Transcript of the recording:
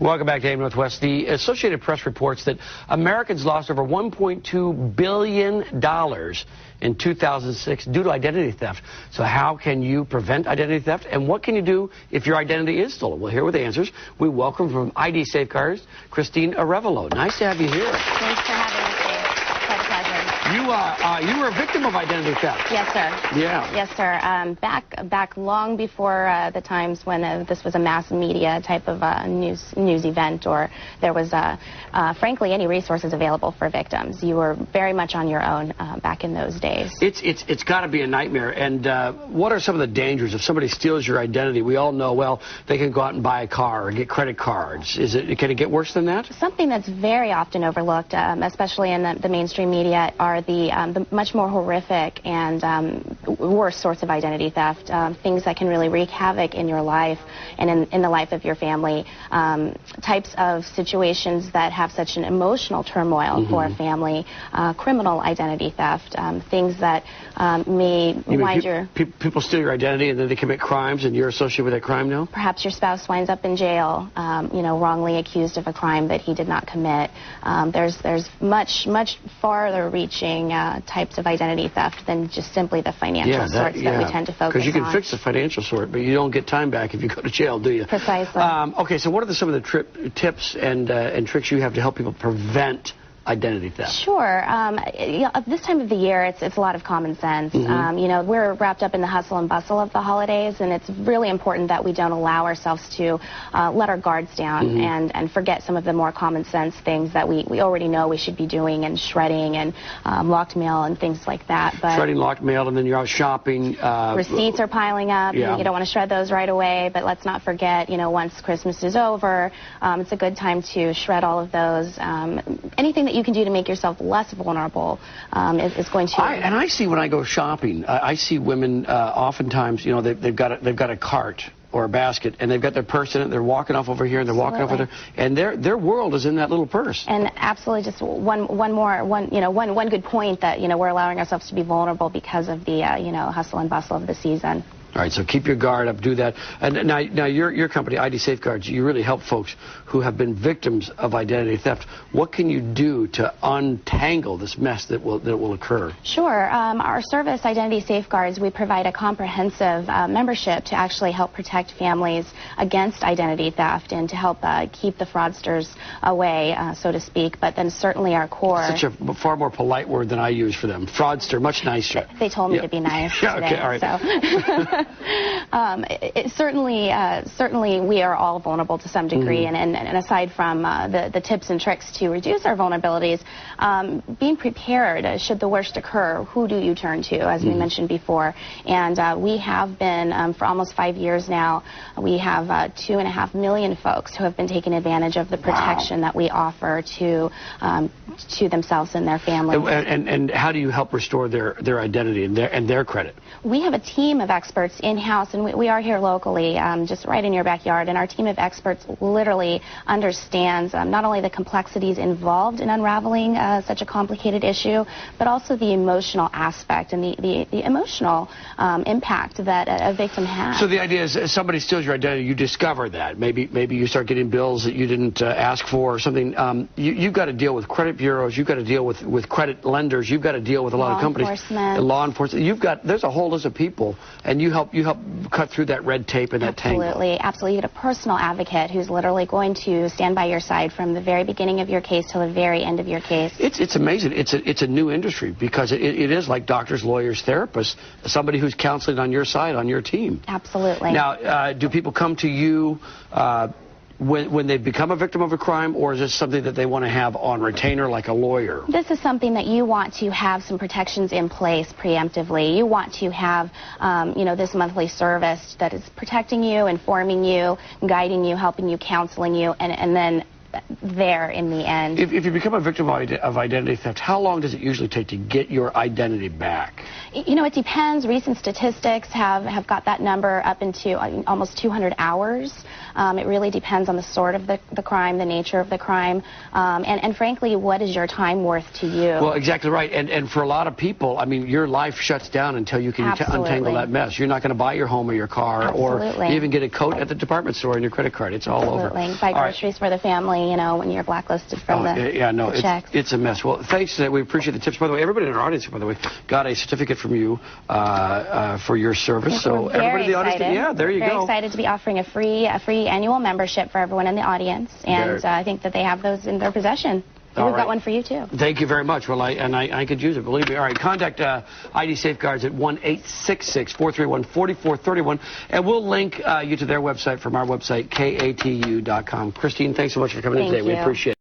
Welcome back to AM Northwest. The Associated Press reports that Americans lost over $1.2 billion in 2006 due to identity theft. So how can you prevent identity theft? And what can you do if your identity is stolen? Well, here with the answers, we welcome from ID Safeguards, Christine Arevalo. Nice to have you here. Thanks for having us, Dave. Quite a pleasure. You were a victim of identity theft. Yes, sir. Yeah. Yes, sir. Back long before the times when this was a mass media type of news event, or there was, frankly, any resources available for victims. You were very much on your own back in those days. It's got to be a nightmare. And what are some of the dangers if somebody steals your identity? We all know, well, they can go out and buy a car or get credit cards. Can it get worse than that? Something that's very often overlooked, especially in the mainstream media, are the much more horrific and worse sorts of identity theft, things that can really wreak havoc in your life and in the life of your family, types of situations that have such an emotional turmoil for a family, criminal identity theft, things that may wind your... People steal your identity and then they commit crimes and you're associated with that crime now? Perhaps your spouse winds up in jail, wrongly accused of a crime that he did not commit. There's much farther reaching types of identity theft than just simply the financial sorts that we tend to focus on. Because you can fix the financial sort, but you don't get time back if you go to jail, do you? Precisely. Okay, so what are some of the tips and tricks you have to help people prevent identity theft? Sure. This time of the year, it's a lot of common sense. We're wrapped up in the hustle and bustle of the holidays, and it's really important that we don't allow ourselves to let our guards down and forget some of the more common sense things that we already know we should be doing, and shredding and locked mail and things like that. But shredding locked mail, and then you're out shopping. Receipts are piling up. Yeah. You don't want to shred those right away, but let's not forget, once Christmas is over, it's a good time to shred all of those. Anything that you can do to make yourself less vulnerable is going to... And I see when I go shopping, I see women oftentimes, they've got a cart or a basket, and they've got their purse in it, they're walking off over here, and they're walking off over there, and their world is in that little purse. And absolutely, just one good point that, we're allowing ourselves to be vulnerable because of the, hustle and bustle of the season. All right, so keep your guard up, do that. And now your company, ID Safeguards, you really help folks who have been victims of identity theft. What can you do to untangle this mess that will occur? Sure. Our service, Identity Safeguards, we provide a comprehensive membership to actually help protect families against identity theft and to help keep the fraudsters away, so to speak. But then certainly our core... Such a far more polite word than I use for them. Fraudster, much nicer. They told me to be nice today. Okay, all right. So. Certainly we are all vulnerable to some degree, and aside from the tips and tricks to reduce our vulnerabilities, being prepared should the worst occur. Who do you turn to, as we mentioned before? And we have been, for almost 5 years now, we have 2.5 million folks who have been taking advantage of the protection that we offer to themselves and their families. And how do you help restore their identity and their credit? We have a team of experts in-house, and we are here locally, just right in your backyard, and our team of experts literally understands not only the complexities involved in unraveling such a complicated issue, but also the emotional aspect and the emotional impact that a victim has. So the idea is, if somebody steals your identity, you discover that. Maybe you start getting bills that you didn't ask for or something. You've got to deal with credit bureaus, you've got to deal with credit lenders, you've got to deal with a lot of companies. Law enforcement. There's a whole list of people, and you help cut through that red tape and that tangle. Absolutely. You get a personal advocate who's literally going to stand by your side from the very beginning of your case till the very end of your case. It's amazing. It's a new industry because it is like doctors, lawyers, therapists, somebody who's counseling on your side, on your team. Absolutely. Now, do people come to you when they become a victim of a crime, or is this something that they want to have on retainer like a lawyer? This is something that you want to have some protections in place preemptively. You want to have, this monthly service that is protecting you, informing you, guiding you, helping you, counseling you, and then there in the end. If you become a victim of identity theft, how long does it usually take to get your identity back? It depends. Recent statistics have got that number up into almost 200 hours. It really depends on the sort of the crime, the nature of the crime, and frankly, what is your time worth to you? Well, exactly right. And for a lot of people, I mean, your life shuts down until you can untangle that mess. You're not going to buy your home or your car or even get a coat at the department store and your credit card. It's all over. Buy groceries for the family, you know, when you're blacklisted from the checks. It's a mess. Well, thanks. We appreciate the tips. By the way, everybody in our audience, by the way, got a certificate from you for your service. So everybody in the audience, there you go. Very excited to be offering a free annual membership for everyone in the audience, and I think that they have those in their possession. And we've got one for you, too. Thank you very much. Well, I could use it, believe me. All right, contact ID Safeguards at 1-866-431-4431, and we'll link you to their website from our website, KATU.com. Christine, thanks so much for coming in today. We appreciate it.